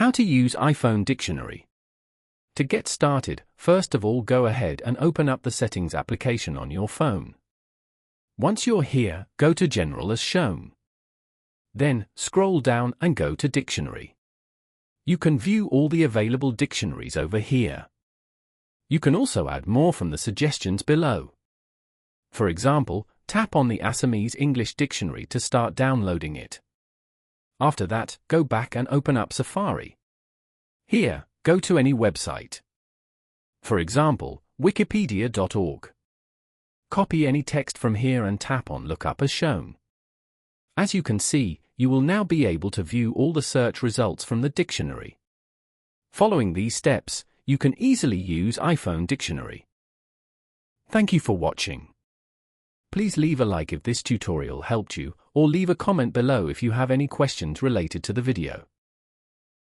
How to use iPhone Dictionary. To get started, first of all go ahead and open up the Settings application on your phone. Once you're here, go to General as shown. Then, scroll down and go to Dictionary. You can view all the available dictionaries over here. You can also add more from the suggestions below. For example, tap on the Assamese English Dictionary to start downloading it. After that, go back and open up Safari. Here, go to any website. For example, wikipedia.org. Copy any text from here and tap on Lookup as shown. As you can see, you will now be able to view all the search results from the dictionary. Following these steps, you can easily use iPhone Dictionary. Thank you for watching. Please leave a like if this tutorial helped you, or leave a comment below if you have any questions related to the video.